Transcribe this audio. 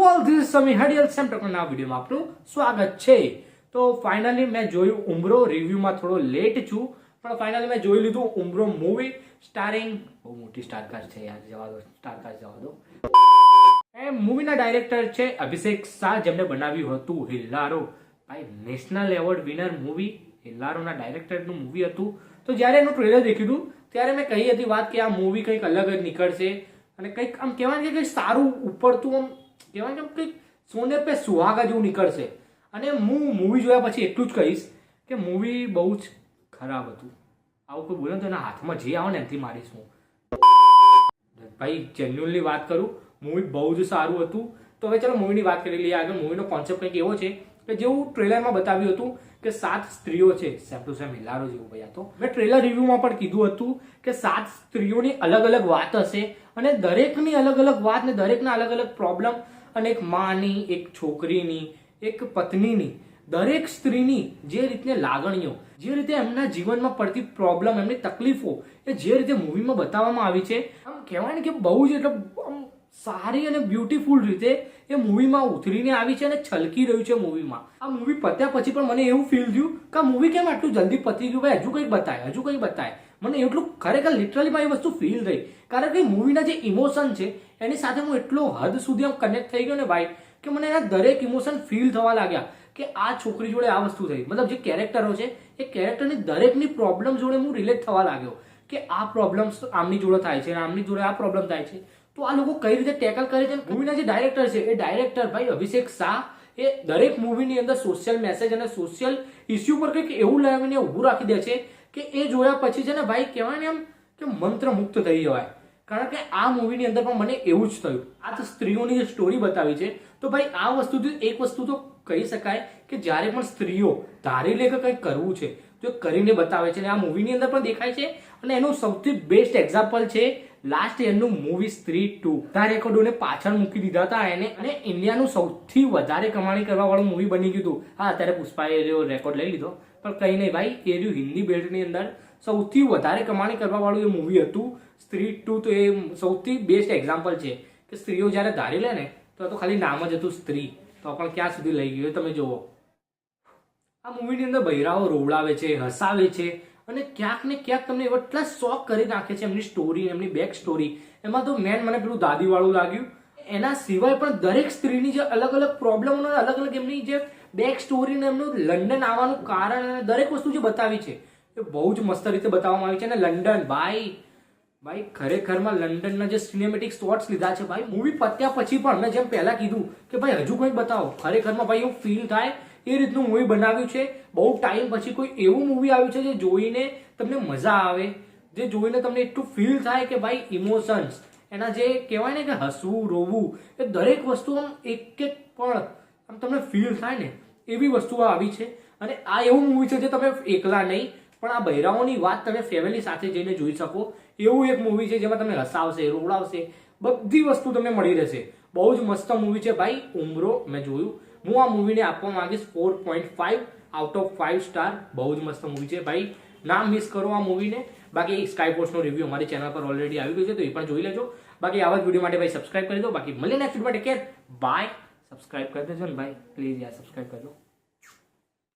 World this is Sami Hadiyal સેમ ટોકના વિડીયોમાં આપનું સ્વાગત છે। તો ફાઇનલી મેં જોયું ઉમરો, રિવ્યુમાં થોડો લેટ છું પણ ફાઇનલી મેં જોઈ લીધું ઉમરો મૂવી સ્ટારિંગ બહુ મોટી સ્ટારકાસ્ટ છે યાર, જવા દો સ્ટારકાસ્ટ જવા દો। એ મૂવીના ડાયરેક્ટર છે અભિષેક શાહ, જેમને બનાવ્યું હતું હિલ્લારો। ભાઈ નેશનલ એવોર્ડ વિનર મૂવી હિલ્લારોના ડાયરેક્ટરનું મૂવી હતું। તો જ્યારે એનું ટ્રેલર દેખ્યું ત્યારે મેં કહી હતી વાત કે આ મૂવી કંઈક અલગ જ નીકળશે અને કંઈક આમ કહેવાય કે કંઈક સારું ઉપરતું આમ કહેવાય કે કંઈક સોને પે સુહાગા જેવું નીકળશે। અને હું મૂવી જોયા પછી એટલું જ કહીશ કે મૂવી બહુ જ ખરાબ હતું। આવું કોઈ બોલે તો એના હાથમાં જે આવે ને એનાથી મારીશ હું। ભાઈ જેન્યુઅનલી વાત કરું, મૂવી બહુ જ સારું હતું। તો હવે ચાલો મૂવીની વાત કરી લઈએ આગળ। મૂવીનો કોન્સેપ્ટ કંઈક એવો છે કે જેવું ટ્રેલરમાં બતાવ્યું હતું કે 7 સ્ત્રીઓ છે, સેમ ટુ સેમ હિલ્લારો જેવું ભાઈ આ તો। મેં ટ્રેલર રિવ્યુમાં પણ કીધું હતું કે 7 સ્ત્રીઓની અલગ અલગ વાત હશે અને દરેકની અલગ અલગ વાત ને દરેકના અલગ અલગ પ્રોબ્લેમ, અને એક માની, એક છોકરીની, એક પત્નીની, દરેક સ્ત્રીની જે રીતે લાગણીઓ, જે રીતે એમના જીવનમાં પડતી પ્રોબ્લેમ, એમની તકલીફો એ જે રીતે મૂવીમાં બતાવવામાં આવી છે, આમ કહેવાય ને કે બહુ જ એટલે આમ સારી અને બ્યુટીફુલ રીતે એ મૂવીમાં ઉતરીને આવી છે અને છલકી રહ્યું છે મૂવીમાં। આ મૂવી પત્યા પછી પણ મને એવું ફીલ થયું કે આ મૂવી કેમ આટલું જલ્દી પતી ગયું, ભાઈ હજુ કંઈક બતાય, હજુ કંઈક બતાય। મને એટલું ખરેખર લિટરલી એ વસ્તુ ફીલ થઈ, કારણ કે મૂવીના જે ઇમોશન છે એની સાથે હું એટલો હદ સુધી આમ કનેક્ટ થઈ ગયો ને ભાઈ કે મને એના દરેક ઇમોશન ફીલ થવા લાગ્યા કે આ છોકરી જોડે આ વસ્તુ થઈ, મતલબ જે કેરેક્ટરો છે એ કેરેક્ટરની દરેકની પ્રોબ્લેમ જોડે હું રિલેટ થવા લાગ્યો કે આ પ્રોબ્લેમ્સ આમની જોડે થાય છે, આમની જોડે આ પ્રોબ્લેમ થાય છે, તો આ લોકો કઈ રીતે ટેકલ કરે છે। મૂવીના જે ડાયરેક્ટર છે એ ડાયરેક્ટર ભાઈ અભિષેક શાહ એ દરેક મૂવીની અંદર સોશિયલ મેસેજ અને સોશિયલ ઇસ્યુ પર કંઈક એવું લાવીને ઊભું રાખી દે છે કે એ જોયા પછી છે ને ભાઈ કહેવાય ને એમ કે મંત્રમુગ્ધ થઈ જવાય। કારણ કે આ મૂવીની અંદર પણ મને એવું જ થયું। આ તો સ્ત્રીઓની જે સ્ટોરી બતાવી છે, તો ભાઈ આ વસ્તુથી એક વસ્તુ તો કહી શકાય કે જ્યારે પણ સ્ત્રીઓ ધારી લે કે કંઈક કરવું છે તો કરીને બતાવે છે, અને આ મૂવીની અંદર પણ દેખાય છે। અને એનું સૌથી બેસ્ટ એક્ઝામ્પલ છે લાસ્ટ યરનું મૂવી સ્ત્રી 2। બધા રેકોર્ડોને પાછળ મૂકી દીધા હતા એને, અને ઇન્ડિયાનું સૌથી વધારે કમાણી કરવા વાળું મૂવી બની ગયું હતું। હા, અત્યારે પુષ્પાએ રેકોર્ડ લઈ લીધો પણ કંઈ નહીં ભાઈ, એ રહ્યું હિન્દી બેલ્ટની અંદર સૌથી વધારે કમાણી કરવા વાળું એ મૂવી હતું સ્ત્રી 2। તો એ સૌથી બેસ્ટ એક્ઝામ્પલ છે કે સ્ત્રીઓ જ્યારે ધારી લે ને તો ખાલી નામ જ હતું સ્ત્રી, તો પણ ક્યાં સુધી લઈ ગયું તમે જુઓ। આ મૂવીની અંદર બૈરાઓ રોવડાવે છે, હસાવે છે, અને ક્યાંક ને ક્યાંક તમને એટલા શોક કરી નાખે છે એમની સ્ટોરી, એમની બેક સ્ટોરી। એમાં તો મેન મને પેલું દાદી વાળું લાગ્યું। એના સિવાય પણ દરેક સ્ત્રીની જે અલગ અલગ પ્રોબ્લેમ, અલગ અલગ એમની જે બેક સ્ટોરી ને એમનું લંડન આવવાનું કારણ અને દરેક વસ્તુ જે બતાવી છે એ બહુ જ મસ્ત રીતે બતાવવામાં આવી છે। અને લંડન ભાઈ ખરેખરમાં લંડનના જે સિનેમેટિક શોટ્સ લીધા છે ભાઈ, મૂવી પત્યા પછી પણ મેં જેમ પહેલા કીધું કે ભાઈ હજુ કંઈક બતાવો, ખરેખરમાં ભાઈ એવું ફીલ થાય એ રીતનું મૂવી બનાવ્યું છે। બહુ ટાઈમ પછી કોઈ એવું મૂવી આવ્યું છે જે જોઈને તમને મજા આવે, જે જોઈને તમને એટલું ફીલ થાય કે ભાઈ ઇમોશન્સ, એના જે કહેવાય ને કે હસવું, રોવું, એ દરેક વસ્તુ આમ એક એક પણ આમ તમને ફીલ થાય ને એવી વસ્તુઓ આવી છે। અને આ એવું મૂવી છે જે તમે એકલા નહીં પણ આ બહેરાઓની વાત તમે ફેમિલી સાથે જઈને જોઈ શકો એવું એક મૂવી છે જેમાં તમને હસાવશે, રોવડાવશે, બધી વસ્તુ તમને મળી રહેશે। બહુ જ મસ્ત મૂવી છે ભાઈ ઉમરો, મેં જોયું। હું આ મૂવીને આપવા માંગીશ 4.5 આઉટ ઓફ 5 સ્ટાર। બહુ જ મસ્ત મૂવી છે ભાઈ, ના મિસ કરો આ મૂવીને। બાકી સ્કાય પોસ્ટનો રિવ્યુ અમારી ચેનલ પર ઓલરેડી આવી ગયો છે, તો એ પણ જોઈ લેજો। બાકી આવા જ વિડીયો માટે ભાઈ સબસ્ક્રાઇબ કરી દો। બાકી મળીએ નેક્સ્ટ વિડીયો માટે, બાય। સબસ્ક્રાઇબ કરી દેજો ને ભાઈ, પ્લીઝ યાર સબસ્ક્રાઇબ કરી દો।